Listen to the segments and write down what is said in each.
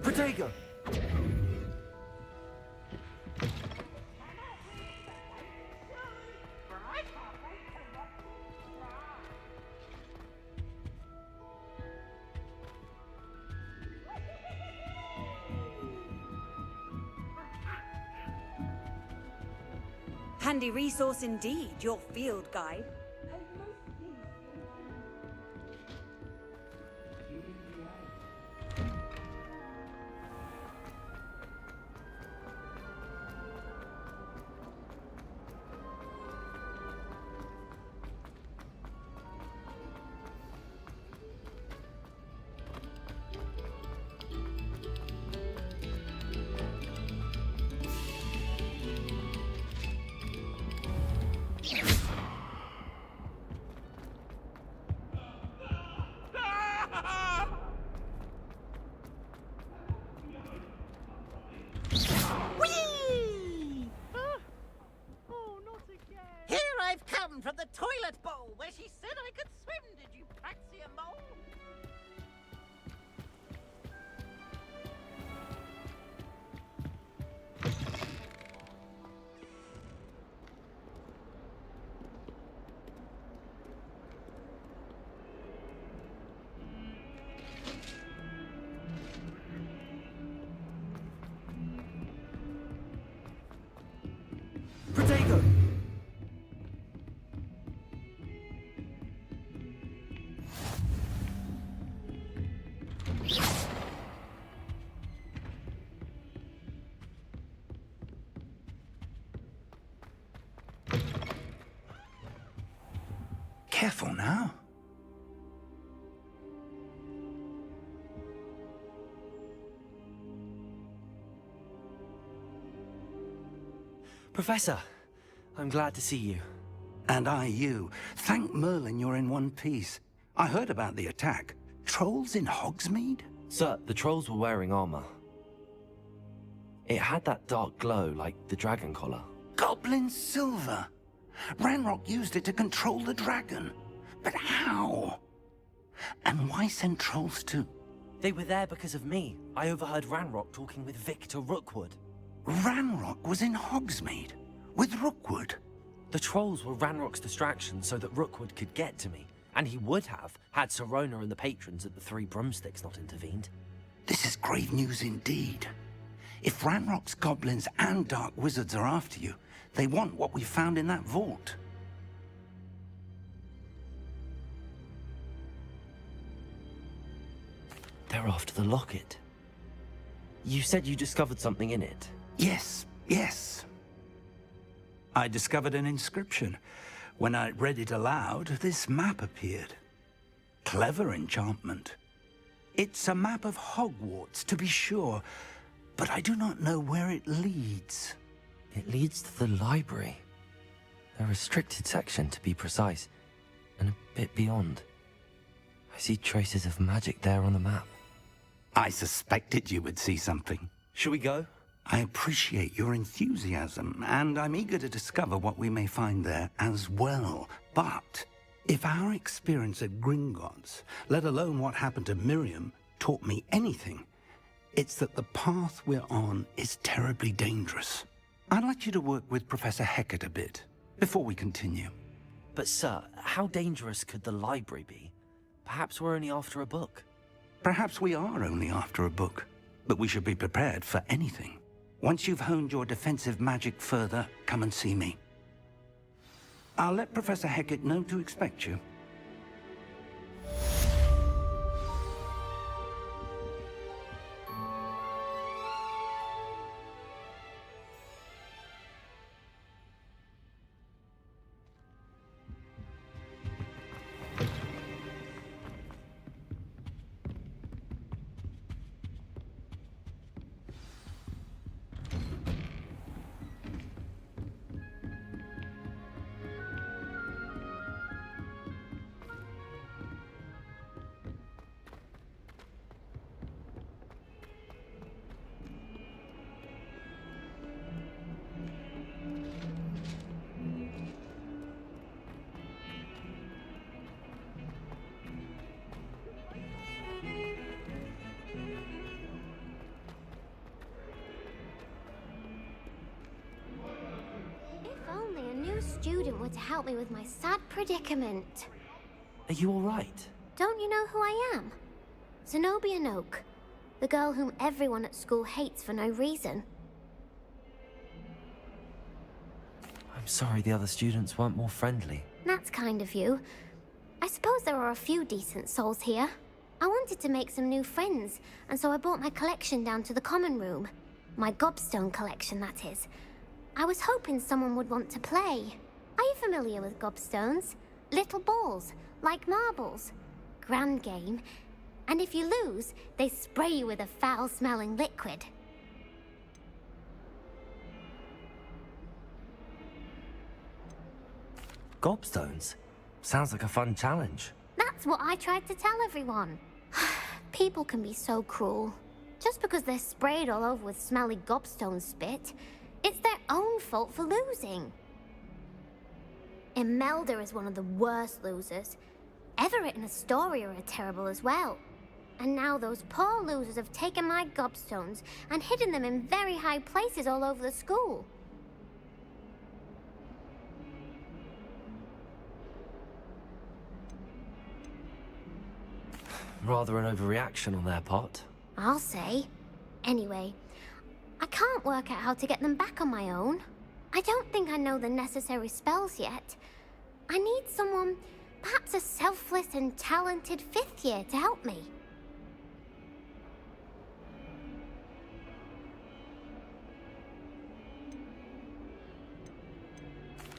Protego! Handy resource indeed, your field guide. the toilet bowl where she said I could swim, did you praxia mole? Protego! Careful now. Professor, I'm glad to see you. And I you. Thank Merlin you're in one piece. I heard about the attack. Trolls in Hogsmeade? Sir, the trolls were wearing armor. It had that dark glow like the dragon collar. Goblin silver. Ranrock used it to control the dragon. But how? And why send trolls to... They were there because of me. I overheard Ranrock talking with Victor Rookwood. Ranrock was in Hogsmeade? With Rookwood? The trolls were Ranrock's distraction so that Rookwood could get to me. And he would have, had Sirona and the patrons at the Three Broomsticks not intervened. This is grave news indeed. If Ranrock's goblins and dark wizards are after you, they want what we found in that vault. They're after the locket. You said you discovered something in it. Yes, yes. I discovered an inscription. When I read it aloud, this map appeared. Clever enchantment. It's a map of Hogwarts, to be sure, but I do not know where it leads. It leads to the library. A restricted section, to be precise, and a bit beyond. I see traces of magic there on the map. I suspected you would see something. Shall we go? I appreciate your enthusiasm, and I'm eager to discover what we may find there as well. But if our experience at Gringotts, let alone what happened to Miriam, taught me anything, it's that the path we're on is terribly dangerous. I'd like you to work with Professor Hecat a bit, before we continue. But sir, how dangerous could the library be? Perhaps we're only after a book. Perhaps we are only after a book, but we should be prepared for anything. Once you've honed your defensive magic further, come and see me. I'll let Professor Hecat know to expect you. Student were to help me with my sad predicament. Are you all right? Don't you know who I am? Zenobia Noak, the girl whom everyone at school hates for no reason. I'm sorry the other students weren't more friendly. That's kind of you. I suppose there are a few decent souls here. I wanted to make some new friends, and so I brought my collection down to the common room. My gobstone collection, that is. I was hoping someone would want to play. Are you familiar with gobstones? Little balls, like marbles. Grand game. And if you lose, they spray you with a foul-smelling liquid. Gobstones? Sounds like a fun challenge. That's what I tried to tell everyone. People can be so cruel. Just because they're sprayed all over with smelly gobstone spit, it's their own fault for losing. Imelda is one of the worst losers. Everett and Astoria are terrible as well. And now those poor losers have taken my gobstones and hidden them in very high places all over the school. Rather an overreaction on their part. I'll say. Anyway, I can't work out how to get them back on my own. I don't think I know the necessary spells yet. I need someone, perhaps a selfless and talented 5th year to help me.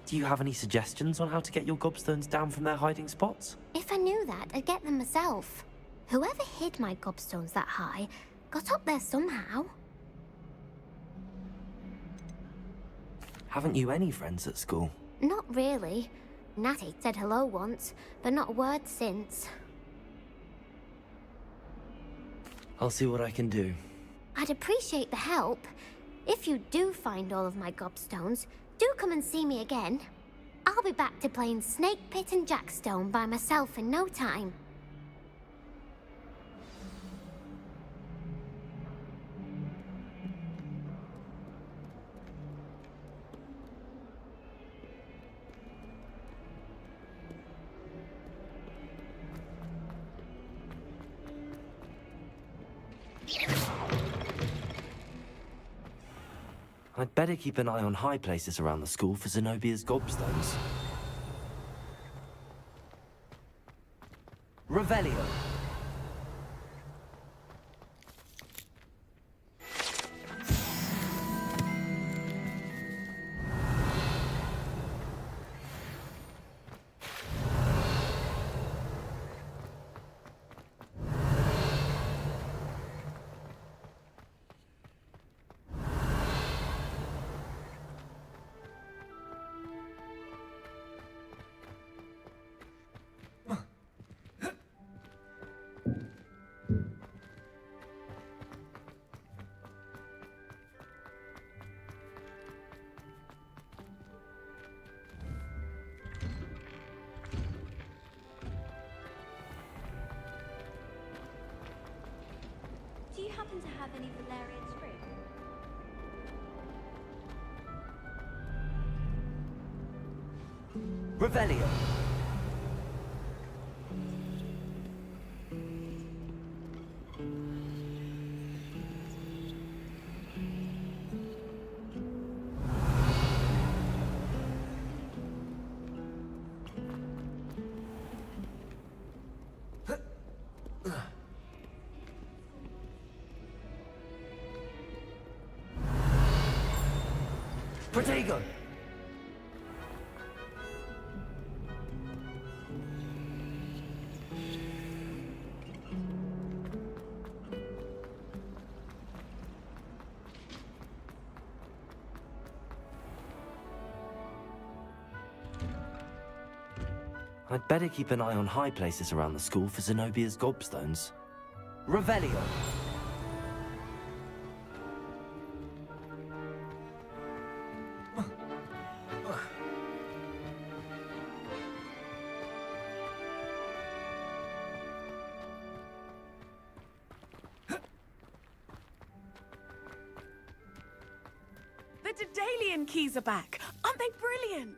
Do you have any suggestions on how to get your gobstones down from their hiding spots? If I knew that, I'd get them myself. Whoever hid my gobstones that high got up there somehow. Haven't you any friends at school? Not really. Natty said hello once, but not a word since. I'll see what I can do. I'd appreciate the help. If you do find all of my gobstones, do come and see me again. I'll be back to playing Snake Pit and Jackstone by myself in no time. I'd better keep an eye on high places around the school for Zenobia's gobstones. Revelio. Do you happen to have any Valerian string? Revelio. Protego! I'd better keep an eye on high places around the school for Zenobia's gobstones. Revelio! The Daedalian keys are back. Aren't they brilliant?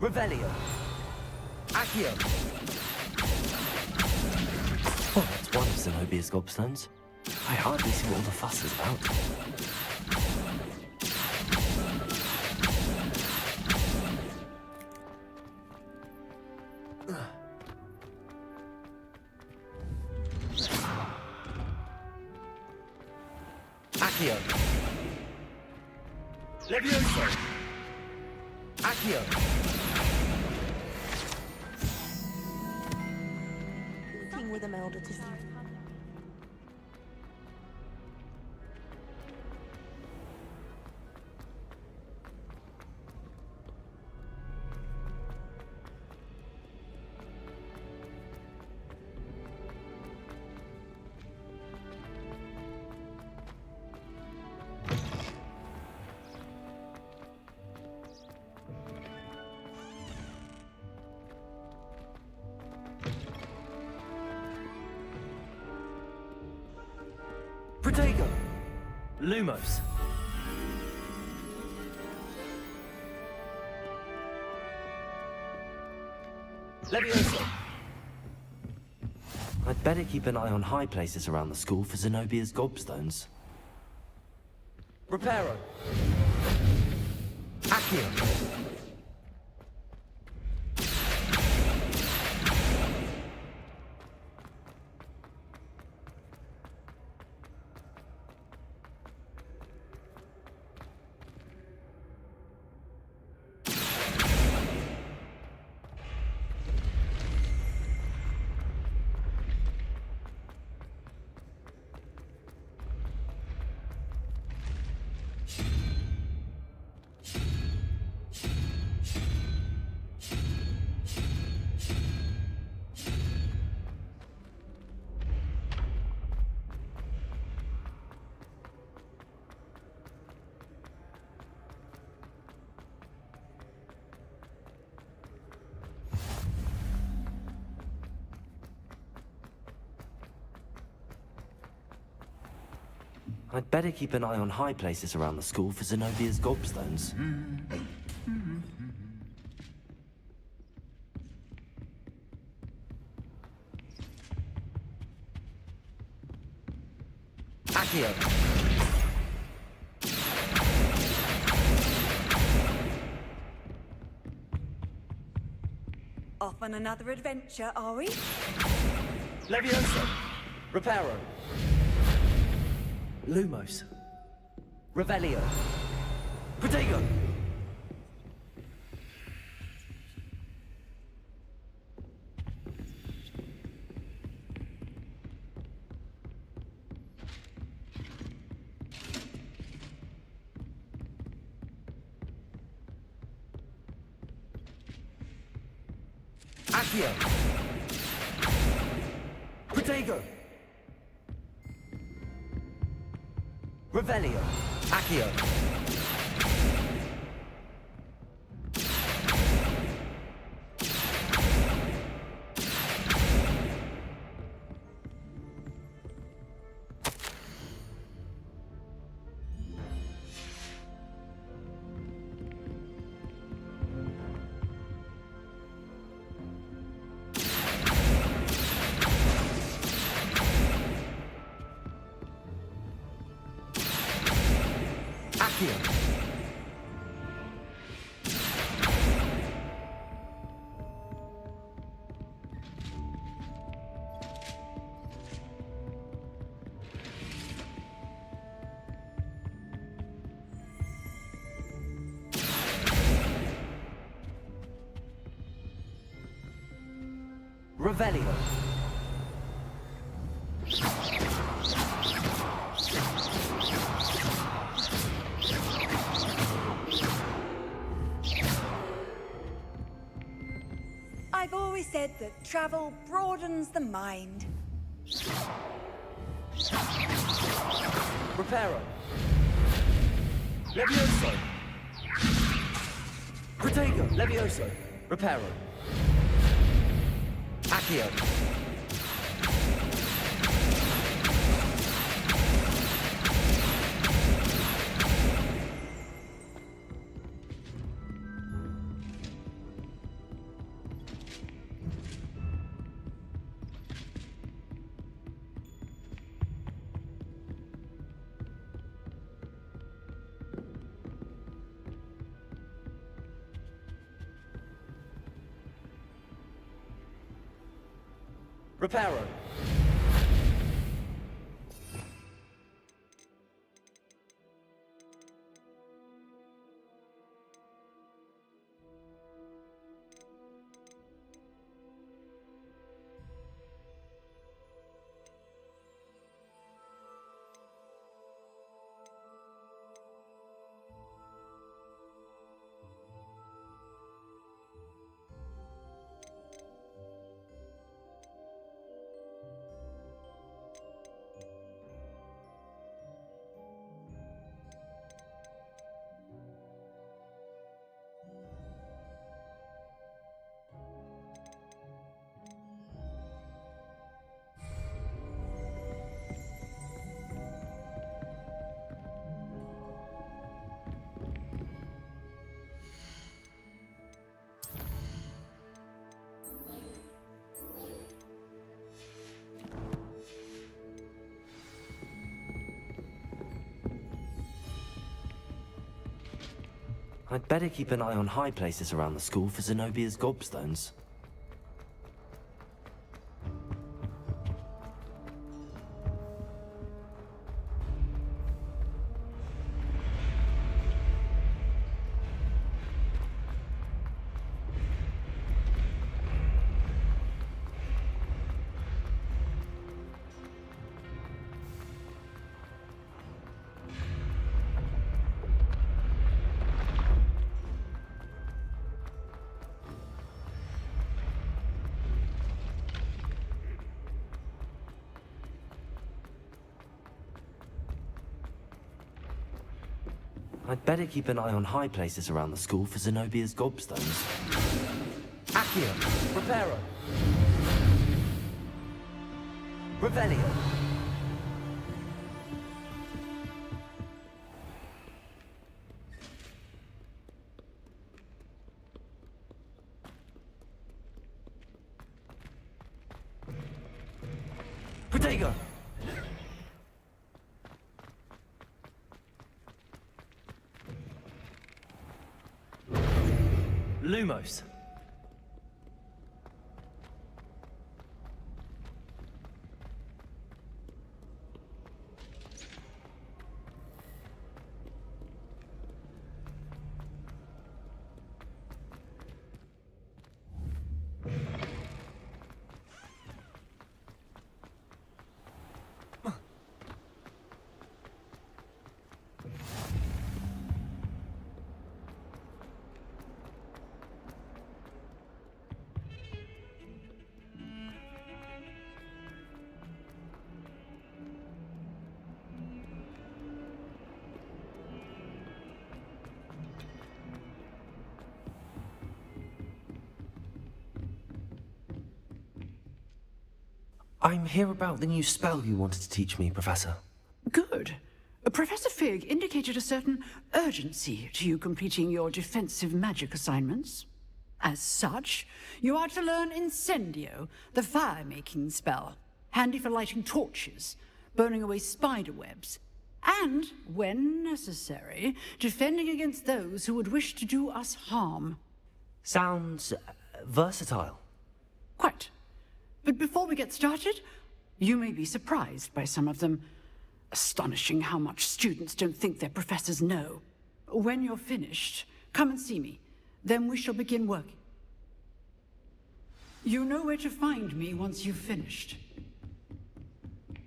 Revelio. Accio. Oh, that's one of Zenobia's gobstones. I hardly see what all the fuss is about. Accio. Levioso. Accio. Working with Imelda to see. Protego! Lumos. Levioso! I'd better keep an eye on high places around the school for Zenobia's gobstones. Reparo! Accio! I'd better keep an eye on high places around the school for Zenobia's gobstones. Accio! Off on another adventure, are we? Levioso! Reparo! Lumos. Revelio. Protego! Accio! Protego! Revelio. Accio. Accio. Revelio. I've always said that travel broadens the mind. Reparo. Levioso. Protego. Levioso. Reparo. Accio. Reparo. I'd better keep an eye on high places around the school for Zenobia's gobstones. I'd better keep an eye on high places around the school for Zenobia's gobstones. Accio! Reparo! Revelio! Protego! Lumos. I'm here about the new spell you wanted to teach me, Professor. Good. Professor Fig indicated a certain urgency to you completing your defensive magic assignments. As such, you are to learn Incendio, the fire-making spell, handy for lighting torches, burning away spider webs, and, when necessary, defending against those who would wish to do us harm. Sounds versatile. Quite. But before we get started, you may be surprised by some of them. Astonishing how much students don't think their professors know. When you're finished, come and see me. Then we shall begin working. You know where to find me once you've finished.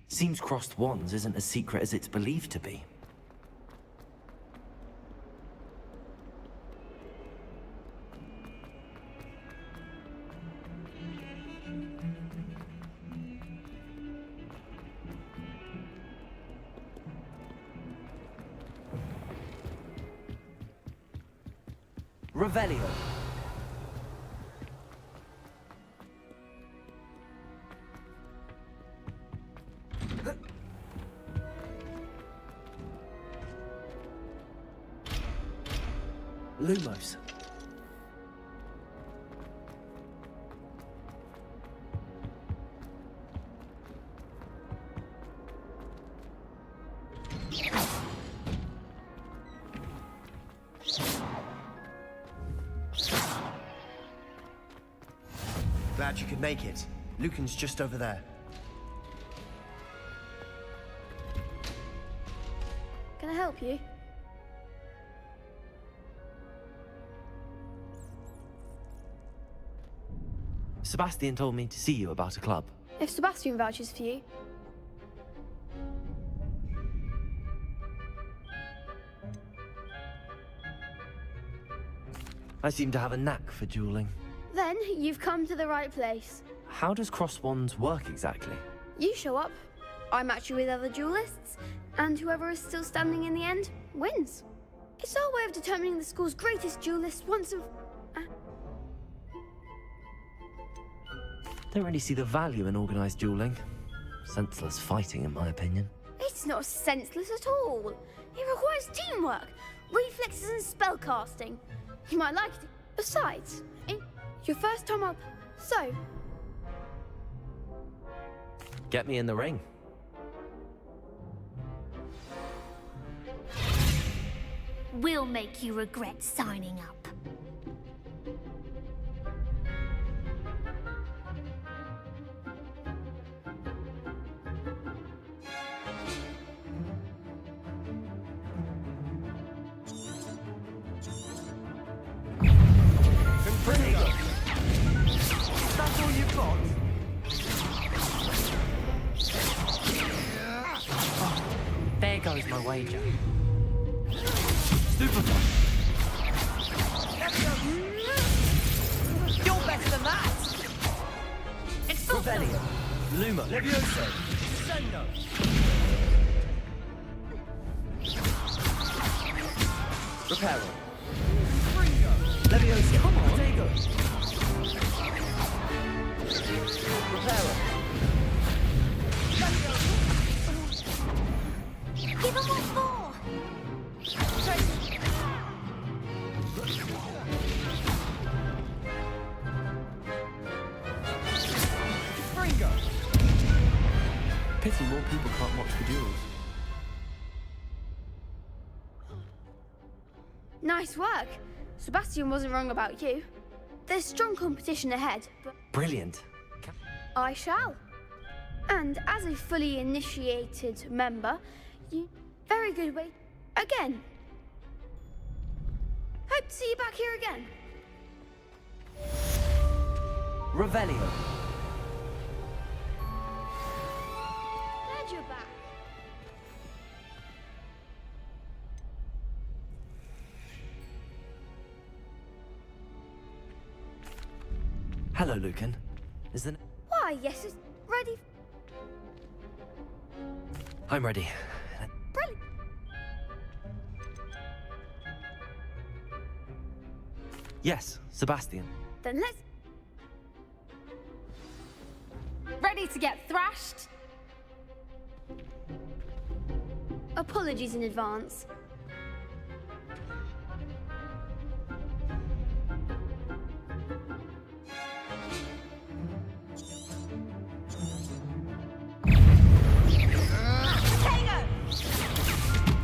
Seems crossed wands isn't as secret as it's believed to be. Revelio. Lumos. Glad you could make it. Lucan's just over there. Can I help you? Sebastian told me to see you about a club. If Sebastian vouches for you. I seem to have a knack for dueling. Then you've come to the right place. How does cross wands work exactly? You show up, I match you with other duelists, and whoever is still standing in the end wins. It's our way of determining the school's greatest duelist once and... Don't really see the value in organized dueling. Senseless fighting, in my opinion. It's not senseless at all. It requires teamwork, reflexes and spellcasting. You might like it. Besides, your first time up, so... Get me in the ring. will make you regret signing up. That's all you've got? There goes my wager. Stupefy. You're better than that! Revelio. Luma. Levioso. Sendo. Reparo. Levioso. Come on. Protego. Reparo. Give him what for! Fringo. Pity more people can't watch the duels. Nice work. Sebastian wasn't wrong about you. There's strong competition ahead, but Brilliant. I shall. And as a fully initiated member, you... Very good way... Again. Hope to see you back here again. Revelio. Glad you're back. Hello, Lucan. Is the... Why, yes, it's ready. I'm ready. Brilliant. Yes, Sebastian. Then let's... Ready to get thrashed? Apologies in advance.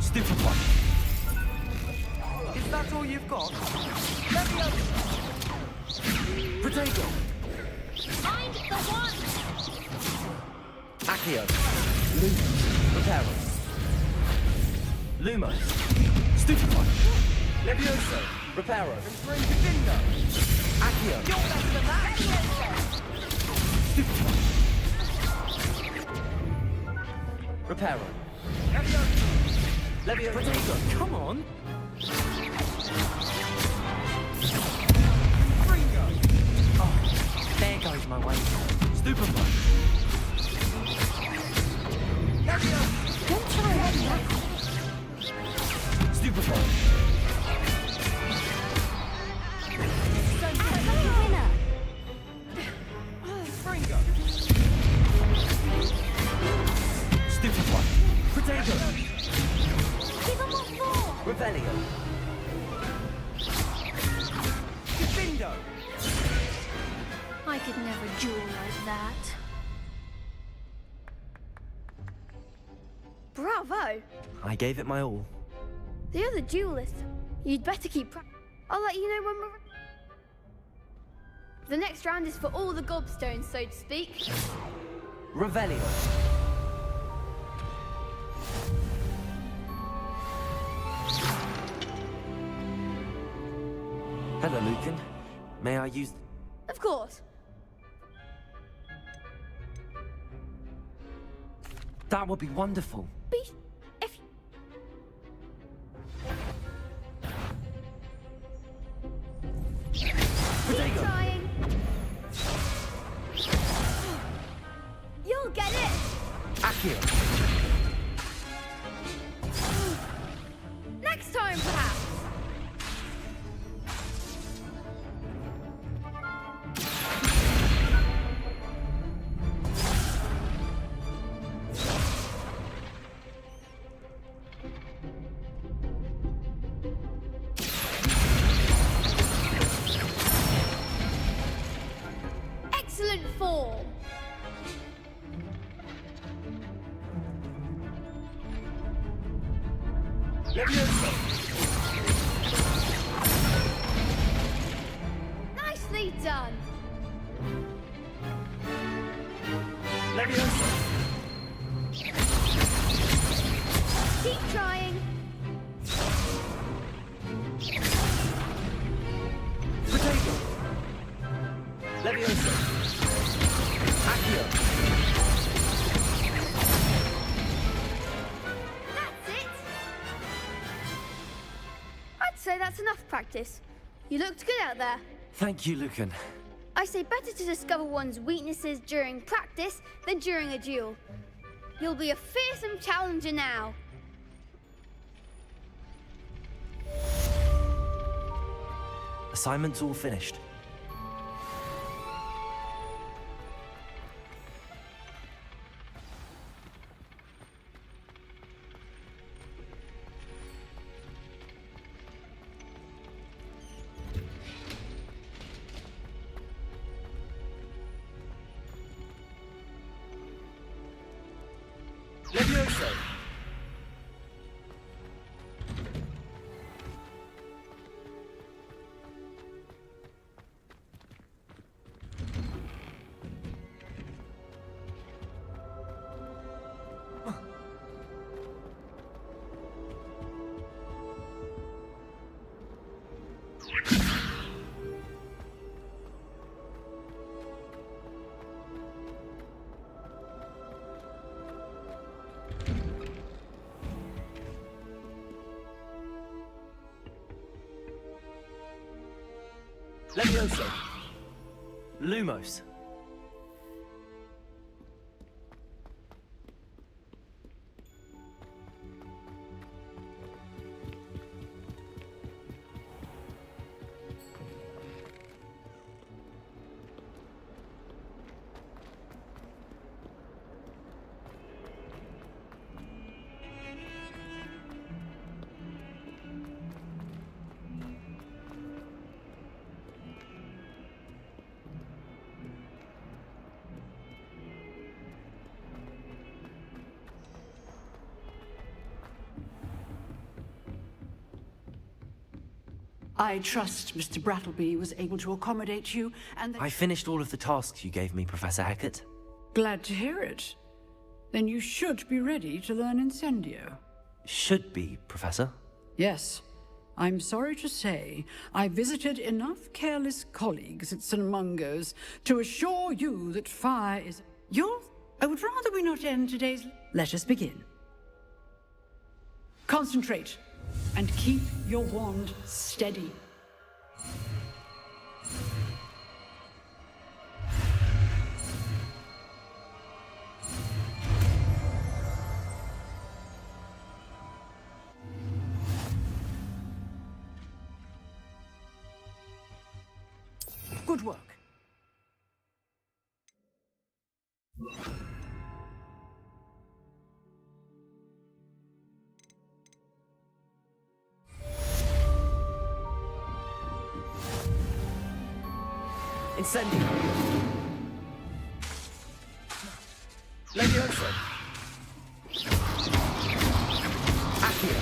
Stupefy. Is that all you've got? Levioso. Protego. Find the one! Accio. Luma. Reparo. Luma. Stupefy. Levioso. Reparo. Defendo. Accio. You're better than that! Stupefy. Reparo. Levioso. Protego. Come on. Fringo. Oh, there goes my wager. Stupefy. Don't try letting that. Stupefy. Winner! Fringo. Stupefy. Protego. Give him what for! Revelio. Defendo. I could never duel like that. Bravo. I gave it my all. The other duelist. You'd better keep I'll let you know when we're... The next round is for all the gobstones, so to speak. Revelio. Hello, Lucan. May I use... Of course. That would be wonderful. If... Keep trying. You'll get it. Accio. Next time, perhaps. Excellent form. Levioso. that's enough practice. You looked good out there. Thank you, Lucan. I say better to discover one's weaknesses during practice than during a duel. You'll be a fearsome challenger now. Assignment's all finished. Levioso! Levioso! Lumos. I trust Mr. Brattleby was able to accommodate you, and I finished all of the tasks you gave me, Professor Hecat. glad to hear it. Then you should be ready to learn Incendio. Should be, Professor. Yes. I'm sorry to say, I visited enough careless colleagues at St. Mungo's to assure you that fire is... I would rather we not end today's... Let us begin. Concentrate, and keep your wand steady. Good work. Incendio! Levioso! Accio!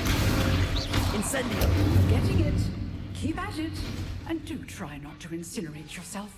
Incendio! Getting it. Keep at it. And do try not to incinerate yourself.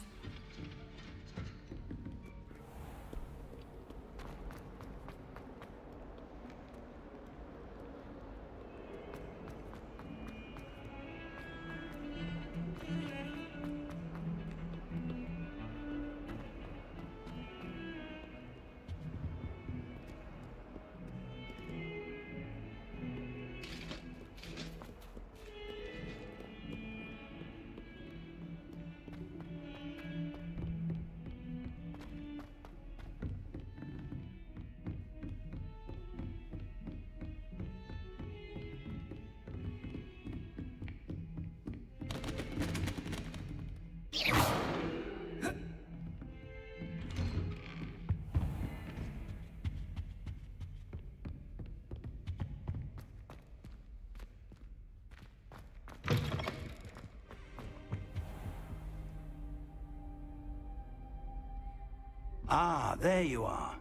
Ah, there you are.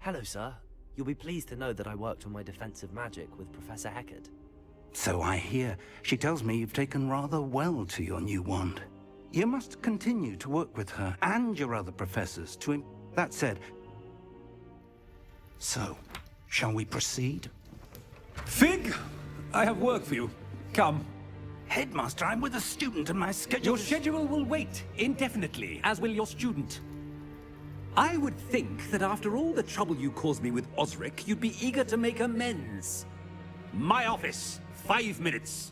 Hello, sir. You'll be pleased to know that I worked on my defensive magic with Professor Heckard. So I hear. She tells me you've taken rather well to your new wand. You must continue to work with her and your other professors to... That said... So, shall we proceed? Fig! I have work for you. Come. Headmaster, I'm with a student and my schedule... Your schedule will wait indefinitely, as will your student. I would think that after all the trouble you caused me with Osric, you'd be eager to make amends. My office, 5 minutes.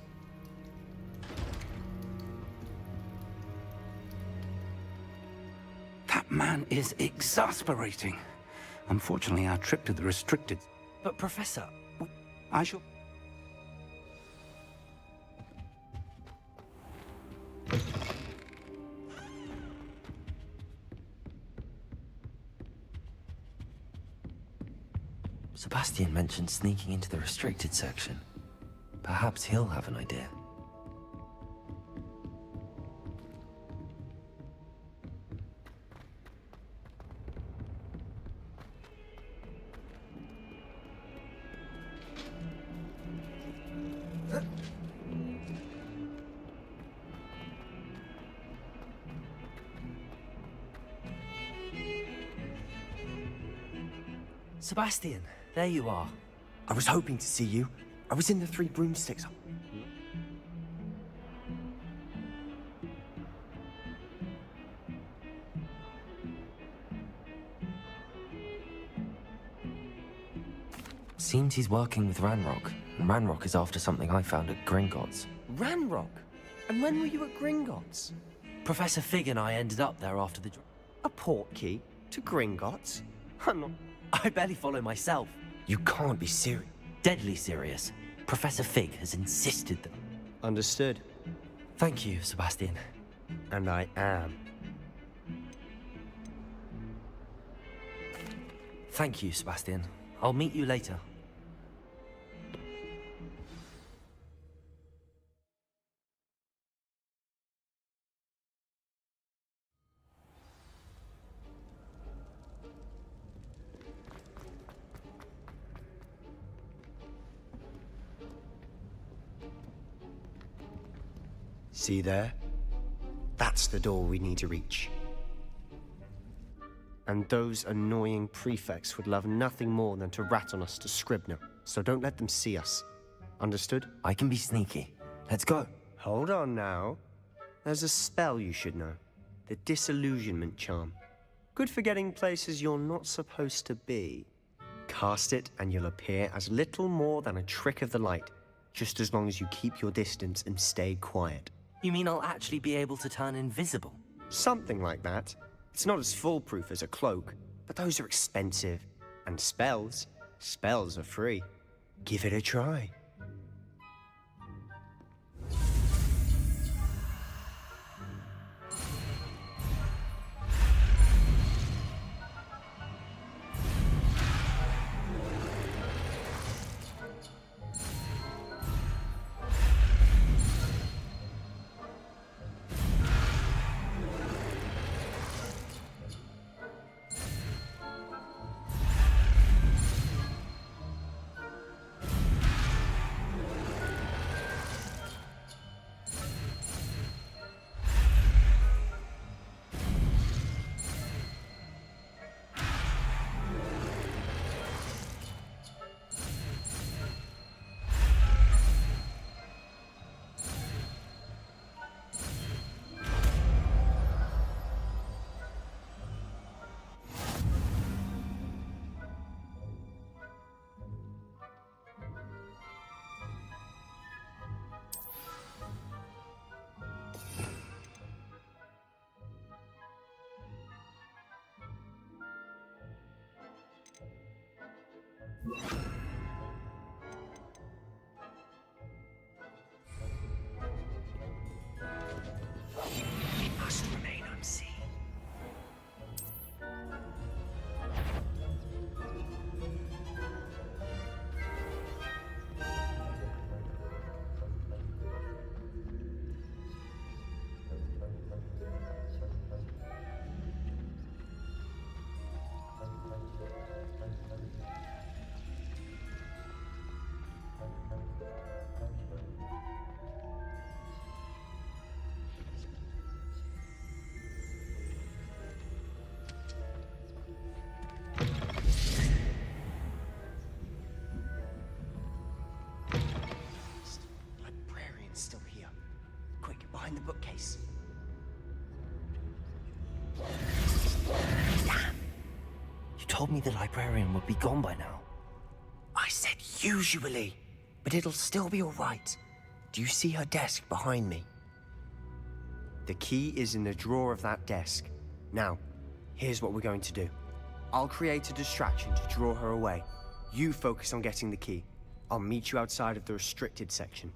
That man is exasperating. Unfortunately, our trip to the restricted... But, Professor... I shall... Sebastian mentioned sneaking into the restricted section. Perhaps he'll have an idea. Sebastian, there you are. I was hoping to see you. I was in the Three Broomsticks. Seems he's working with Ranrock, and Ranrock is after something I found at Gringotts. Ranrock? And when were you at Gringotts? Professor Fig and I ended up there after the... A portkey? To Gringotts? I barely follow myself. You can't be serious. Deadly serious. Professor Fig has insisted that... Understood. Thank you, Sebastian. And I am. Thank you, Sebastian. I'll meet you later. See there? That's the door we need to reach. And those annoying prefects would love nothing more than to rat on us to Scribner, so don't let them see us. Understood? I can be sneaky. Let's go. Hold on now. There's a spell you should know. The Disillusionment Charm. Good for getting places you're not supposed to be. Cast it and you'll appear as little more than a trick of the light, just as long as you keep your distance and stay quiet. You mean I'll actually be able to turn invisible? Something like that. It's not as foolproof as a cloak, but those are expensive. And spells are free. Give it a try. Must remain unseen. told me the librarian would be gone by now. I said usually, but it'll still be all right. Do you see her desk behind me? The key is in the drawer of that desk. Now, here's what we're going to do. I'll create a distraction to draw her away. You focus on getting the key. I'll meet you outside of the restricted section.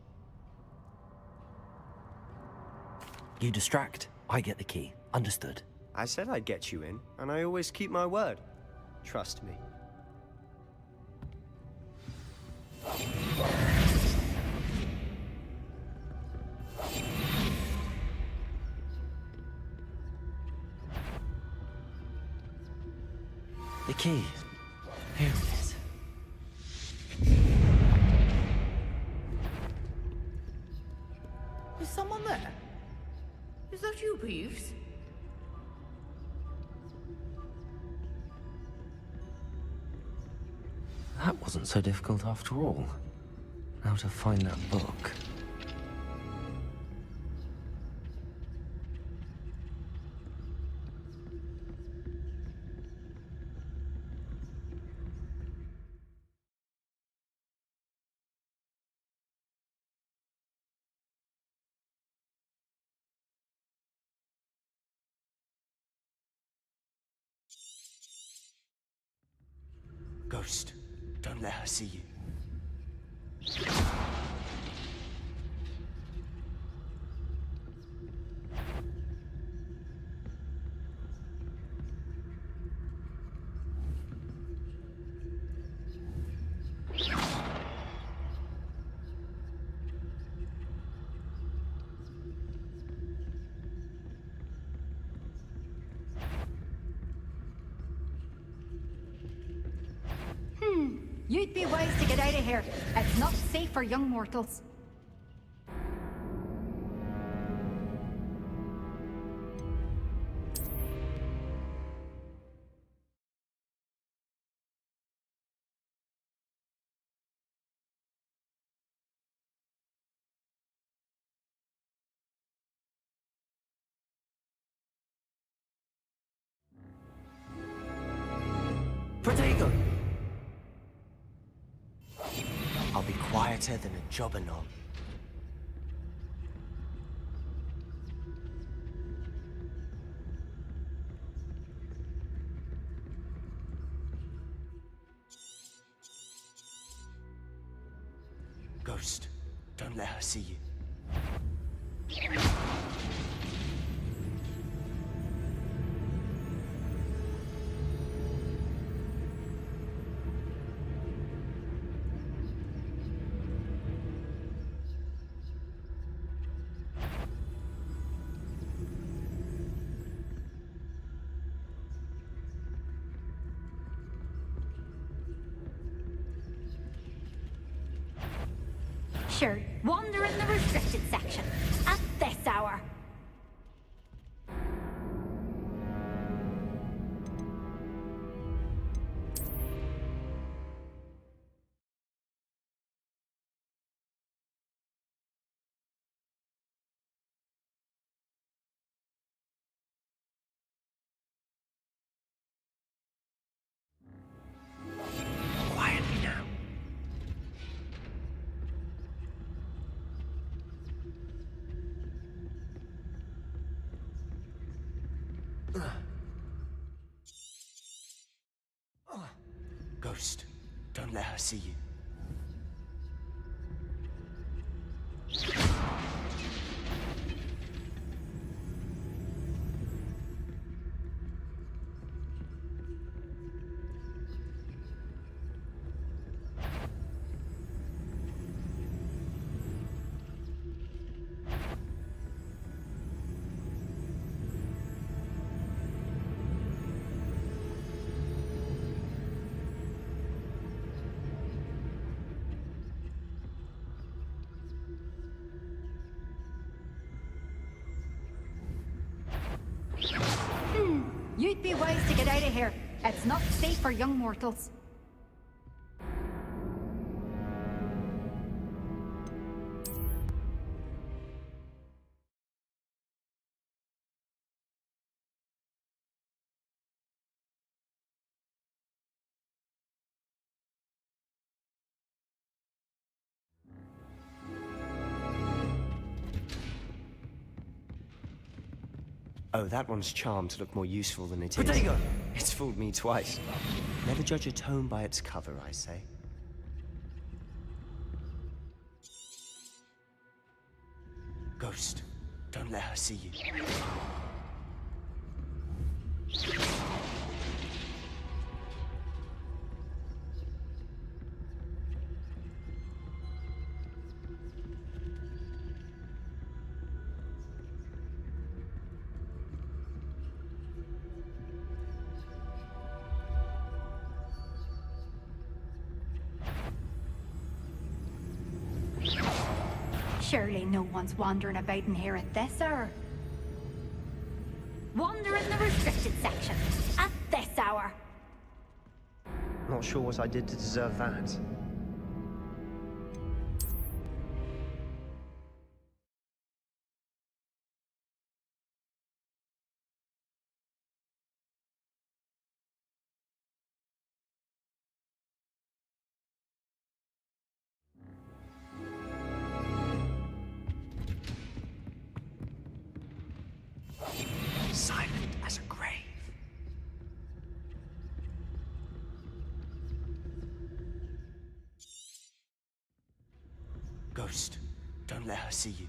You distract, I get the key. Understood. I said I'd get you in, and I always keep my word. Trust me. The key. Here it is. Is someone there? Is that you, Peeves? That wasn't so difficult after all. Now to find that book. Ghost, don't let her see you. You'd be wise to get out of here. It's not safe for young mortals. Protego! I'll be quieter than a jobber knob. Ghost, don't let her see you. Sure, wander in the restricted section. At this hour. Quietly now. Ghost, don't let her see you. You'd be wise to get out of here. It's not safe for young mortals. Oh, that one's charmed to look more useful than it is. Protego! It's fooled me twice. Never judge a tome by its cover, I say. Ghost, don't let her see you. Surely no one's wandering about in here at this hour. Wander in the restricted section at this hour. Not sure what I did to deserve that. Silent as a grave. Ghost, don't let her see you.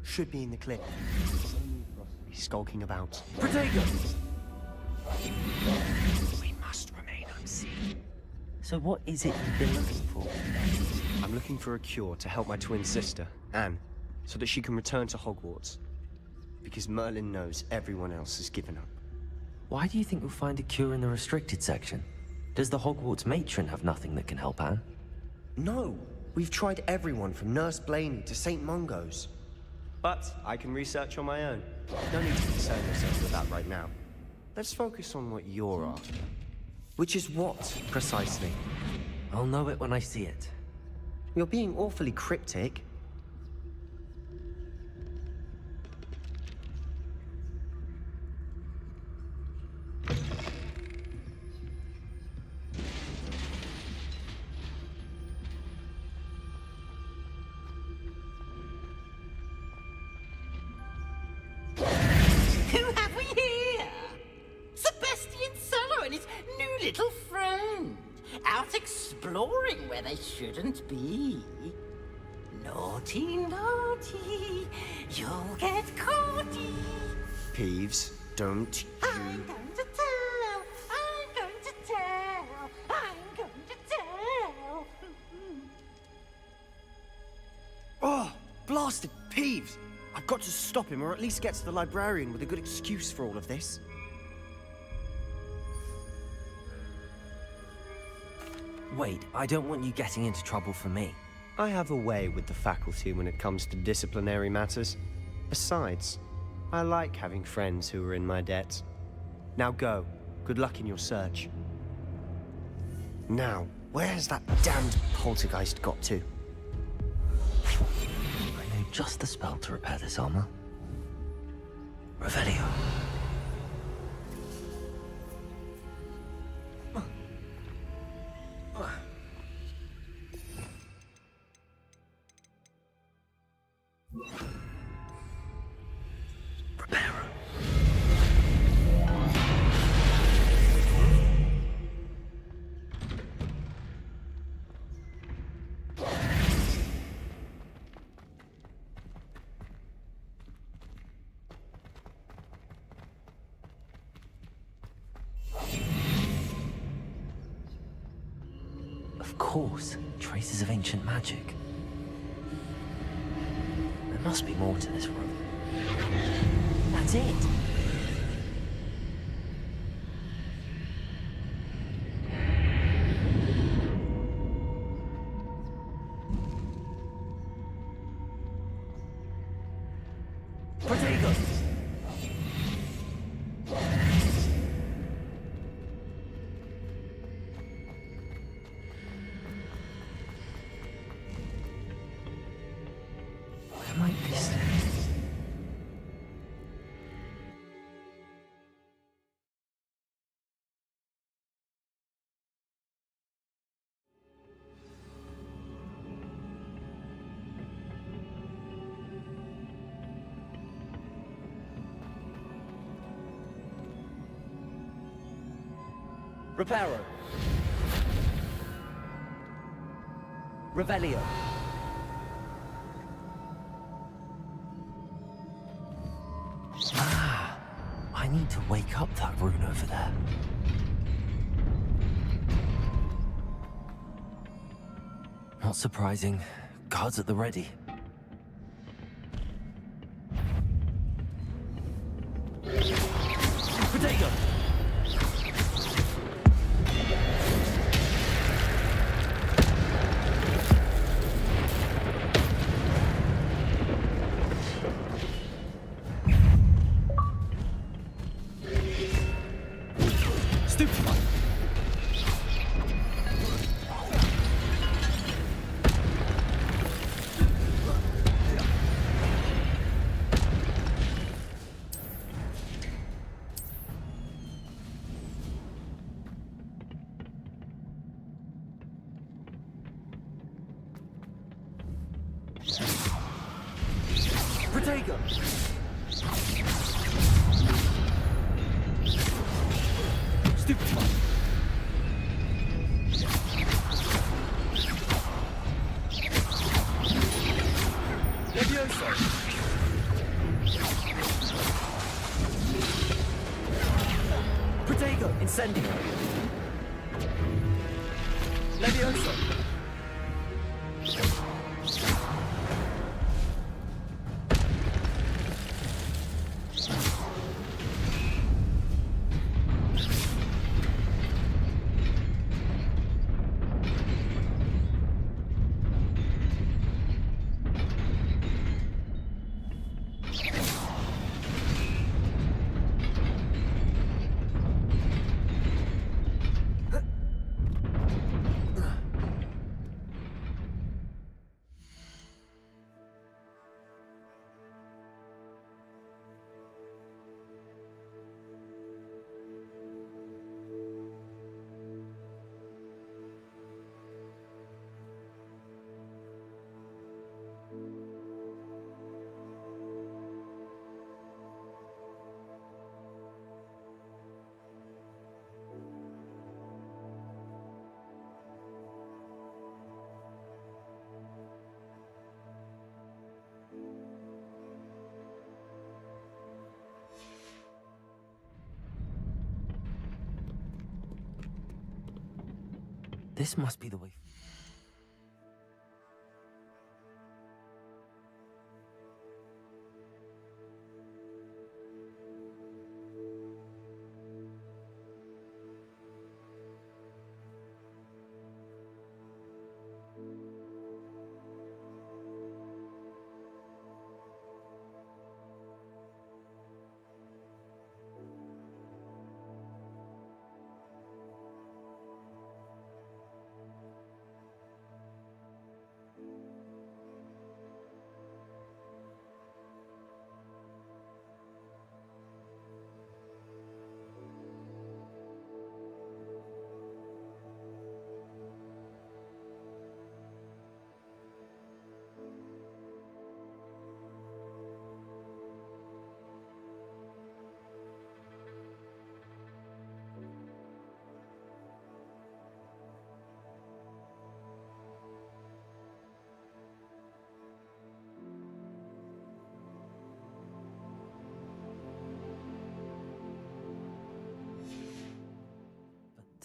Should be in the clip. He's skulking about. Protego! We must remain unseen. So what is it you've been looking for? I'm looking for a cure to help my twin sister, Anne, so that she can return to Hogwarts. Because Merlin knows everyone else has given up. Why do you think you'll find a cure in the restricted section? Does the Hogwarts matron have nothing that can help Anne? No! We've tried everyone from Nurse Blaney to St. Mungo's. But I can research on my own. No need to concern yourself with that right now. Let's focus on what you're after. Which is what, precisely? I'll know it when I see it. You're being awfully cryptic. Who have we here? Sebastian Solo and his new little friend. Out exploring where they shouldn't be. Naughty, naughty, you'll get caughty. Peeves, don't I'm you... going to tell, I'm going to tell, I'm going to tell. Oh, blasted Peeves! I've got to stop him, or at least get to the librarian with a good excuse for all of this. Wait, I don't want you getting into trouble for me. I have a way with the faculty when it comes to disciplinary matters. Besides, I like having friends who are in my debt. Now go. Good luck in your search. Now, where has that damned poltergeist got to? I know just the spell to repair this armor. Revelio. Of course, traces of ancient magic. There must be more to this room. That's it! Protego! Where might this lead? Reparo. Revelio. Ah, I need to wake up that rune over there. Not surprising. Guards at the ready. Protego. Stupefy. Protego. Stupefy. Levioso. Protego. Incendio. Levioso. This must be the way.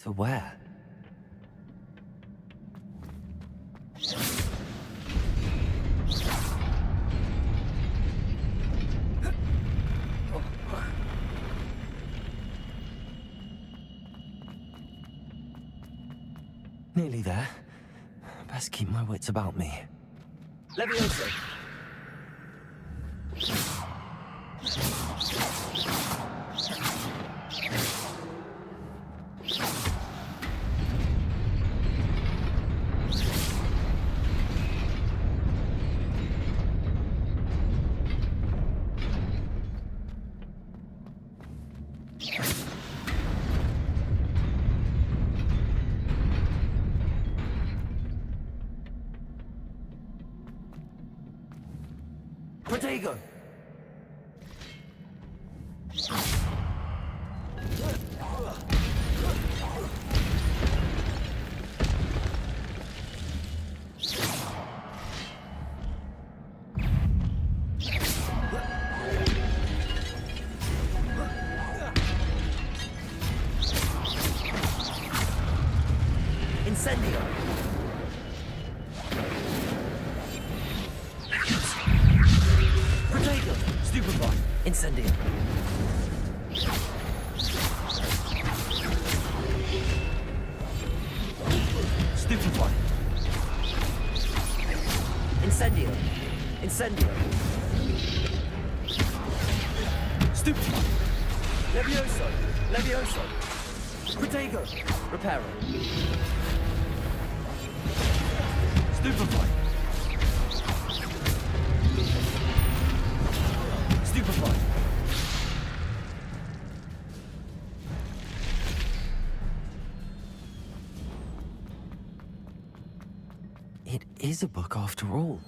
To where? Nearly there. Best keep my wits about me. Levioso. Protego. Incendio. Protego. Stupefy. Incendio. Stupefy. Incendio. Incendio. Stupefy. Levioso. Levioso. Protego. Reparo. Stupefy. Stupefy. It is a book after all.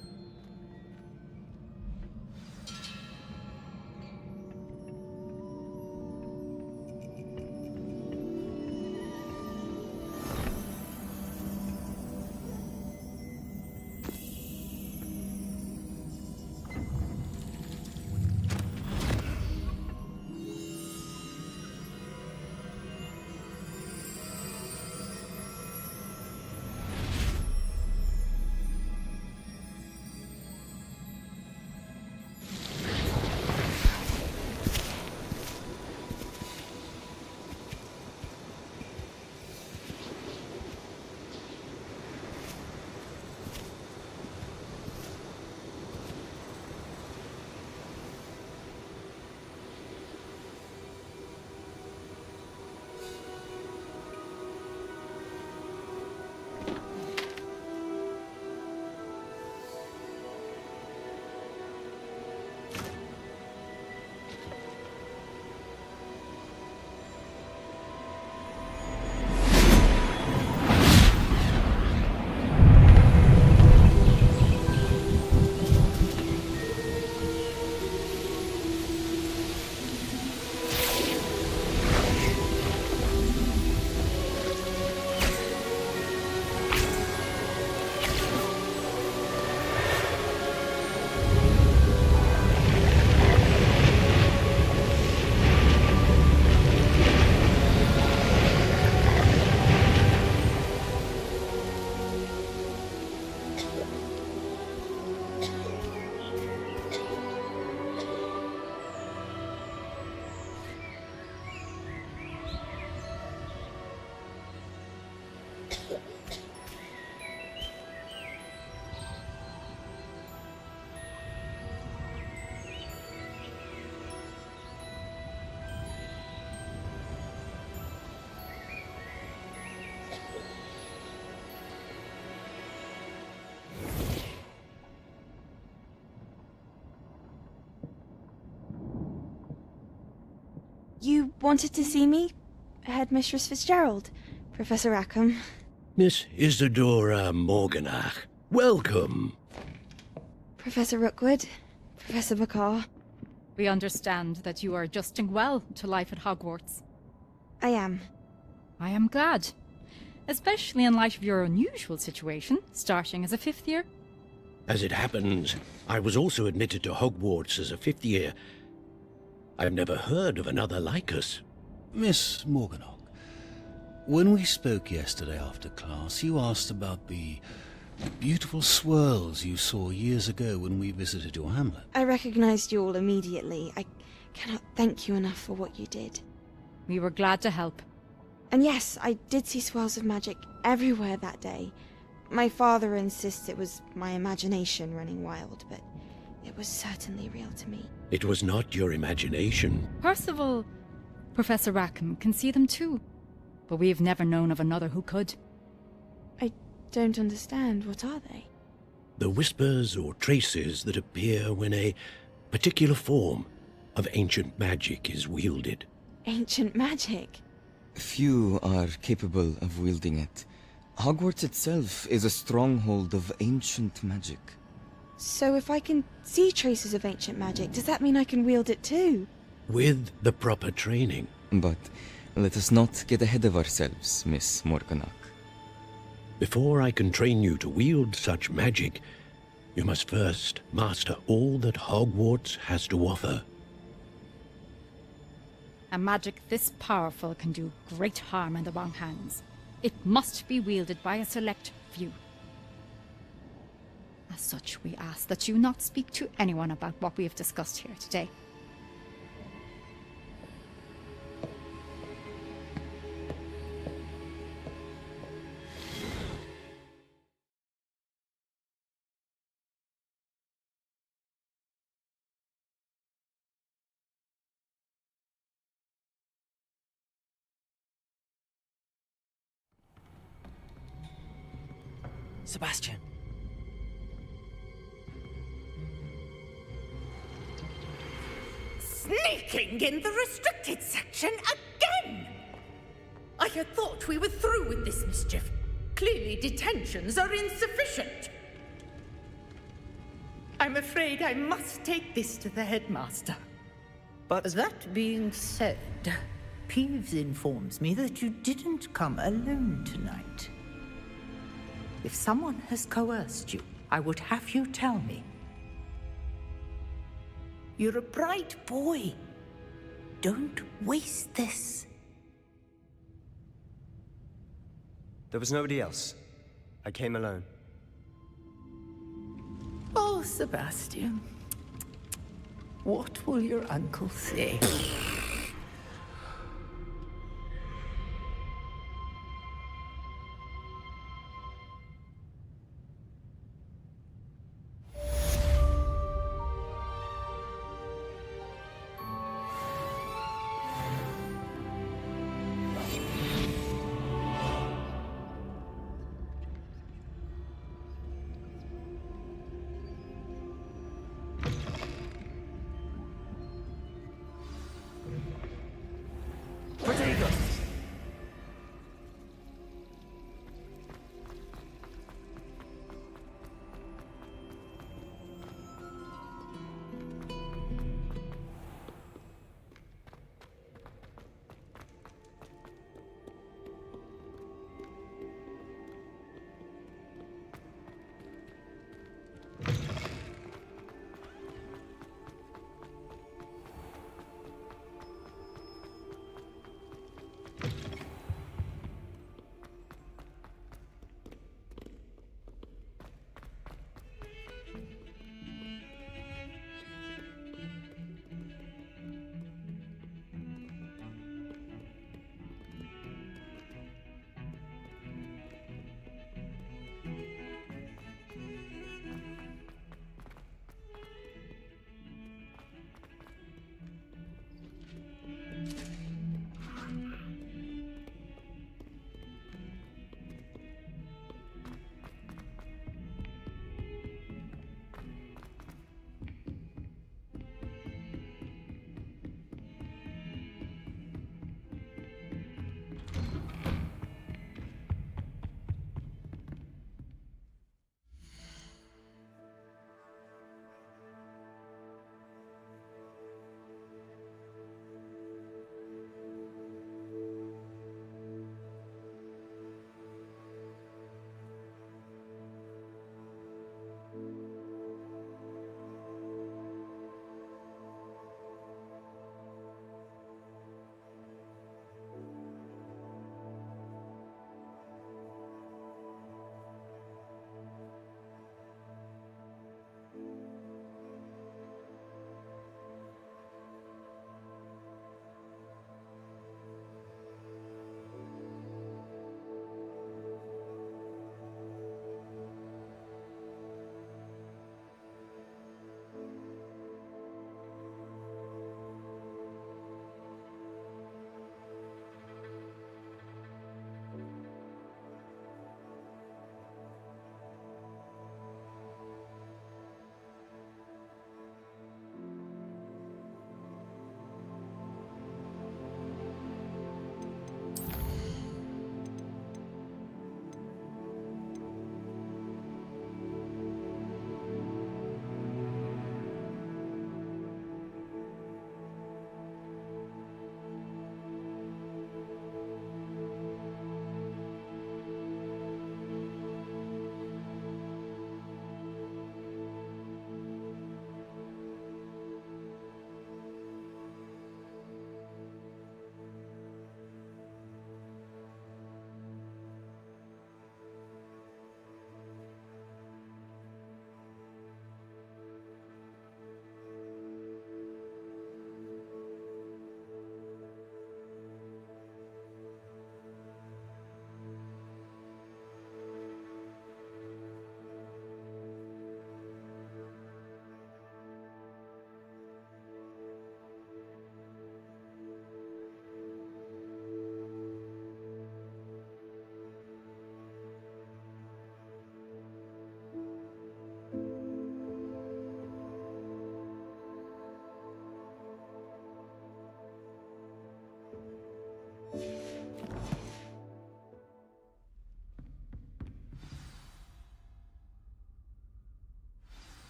You wanted to see me? Headmistress Fitzgerald? Professor Rackham? Miss Isadora Morganach, welcome. Professor Rookwood? Professor Bakar? We understand that you are adjusting well to life at Hogwarts. I am. I am glad. Especially in light of your unusual situation, starting as a 5th year. As it happens, I was also admitted to Hogwarts as a 5th year. I've never heard of another like us. Miss Morganach, when we spoke yesterday after class, you asked about the beautiful swirls you saw years ago when we visited your hamlet. I recognized you all immediately. I cannot thank you enough for what you did. We were glad to help. And yes, I did see swirls of magic everywhere that day. My father insists it was my imagination running wild, but it was certainly real to me. It was not your imagination. Percival, Professor Rackham can see them too. But we've never known of another who could. I don't understand. What are they? The whispers or traces that appear when a particular form of ancient magic is wielded. Ancient magic? Few are capable of wielding it. Hogwarts itself is a stronghold of ancient magic. So if I can see traces of ancient magic, does that mean I can wield it too? With the proper training. But let us not get ahead of ourselves, Miss Morganach. Before I can train you to wield such magic, you must first master all that Hogwarts has to offer. A magic this powerful can do great harm in the wrong hands. It must be wielded by a select few. As such, we ask that you not speak to anyone about what we have discussed here today. Sebastian. Sneaking in the restricted section again! I had thought we were through with this mischief. Clearly detentions are insufficient. I'm afraid I must take this to the headmaster. But that being said, Peeves informs me that you didn't come alone tonight. If someone has coerced you, I would have you tell me. You're a bright boy. Don't waste this. There was nobody else. I came alone. Oh, Sebastian. What will your uncle say?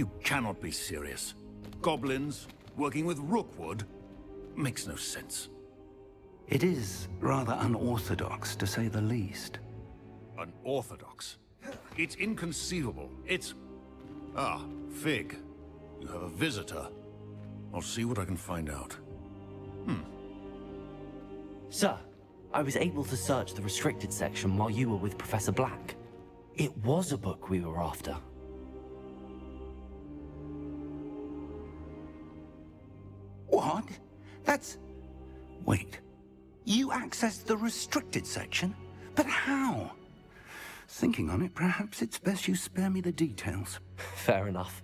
You cannot be serious. Goblins working with Rookwood makes no sense. It is rather unorthodox, to say the least. Unorthodox? It's inconceivable. It's... Ah, Fig. You have a visitor. I'll see what I can find out. Sir, I was able to search the restricted section while you were with Professor Black. It was a book we were after. What? That's... Wait. You accessed the restricted section? But how? Thinking on it, perhaps it's best you spare me the details. Fair enough.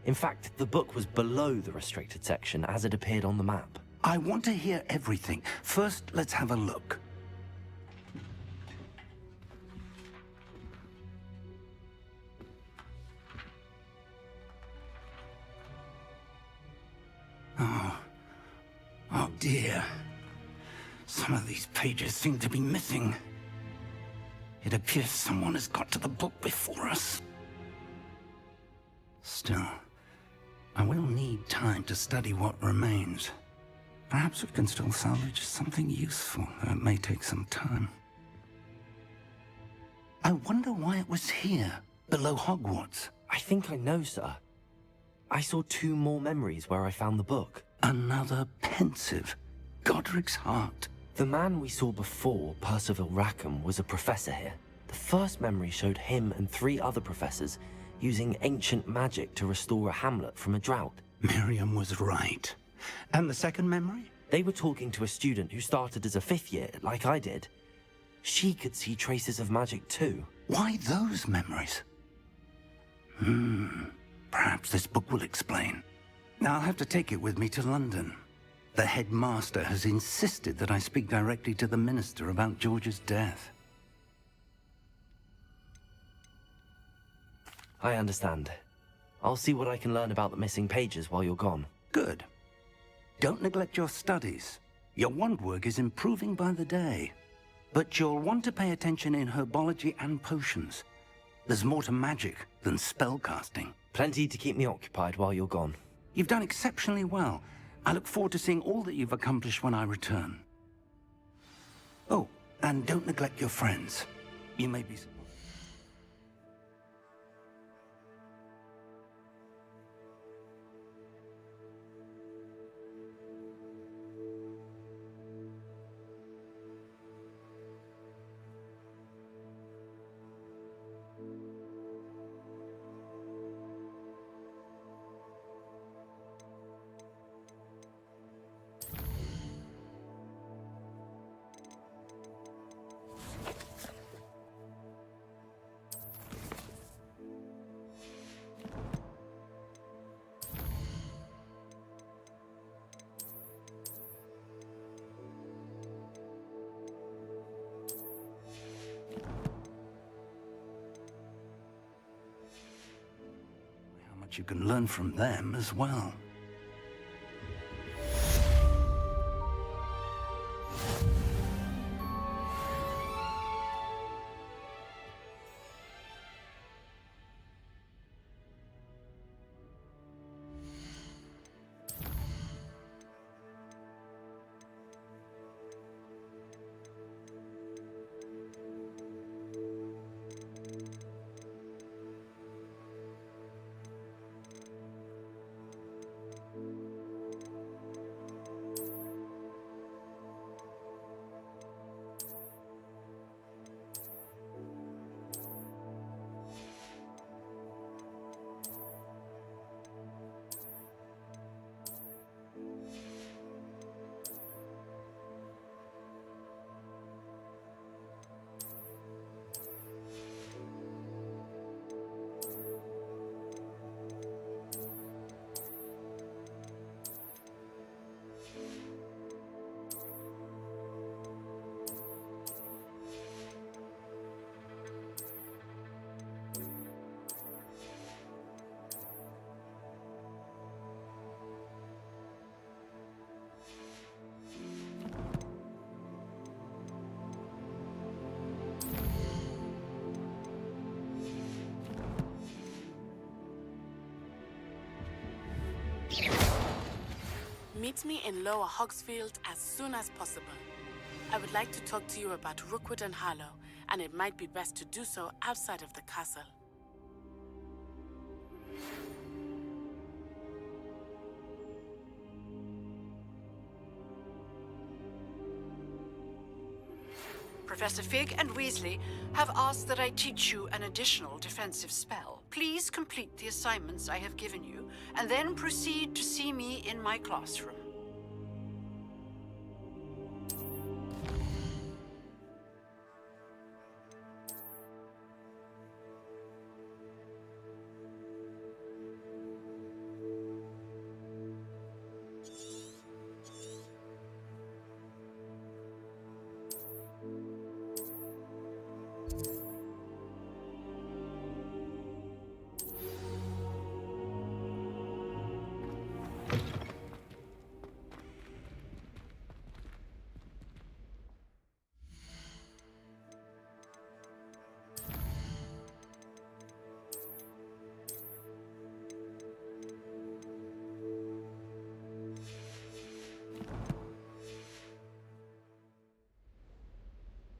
In fact, the book was below the restricted section as it appeared on the map. I want to hear everything. First, let's have a look. Oh dear. Some of these pages seem to be missing. It appears someone has got to the book before us. Still, I will need time to study what remains. Perhaps we can still salvage something useful, though it may take some time. I wonder why it was here, below Hogwarts. I think I know, sir. I saw 2 more memories where I found the book. Another pensive. Godric's heart. The man we saw before, Percival Rackham, was a professor here. The first memory showed him and 3 other professors using ancient magic to restore a hamlet from a drought. Miriam was right. And the second memory? They were talking to a student who started as a 5th year, like I did. She could see traces of magic too. Why those memories? Perhaps this book will explain. Now I'll have to take it with me to London. The headmaster has insisted that I speak directly to the minister about George's death. I understand. I'll see what I can learn about the missing pages while you're gone. Good. Don't neglect your studies. Your wand work is improving by the day. But you'll want to pay attention in herbology and potions. There's more to magic than spellcasting. Plenty to keep me occupied while you're gone. You've done exceptionally well. I look forward to seeing all that you've accomplished when I return. Oh, and don't neglect your friends. You may be... You can learn from them as well. Meet me in Lower Hogsfield as soon as possible. I would like to talk to you about Rookwood and Harlow, and it might be best to do so outside of the castle. Professor Fig and Weasley have asked that I teach you an additional defensive spell. Please complete the assignments I have given you, and then proceed to see me in my classroom.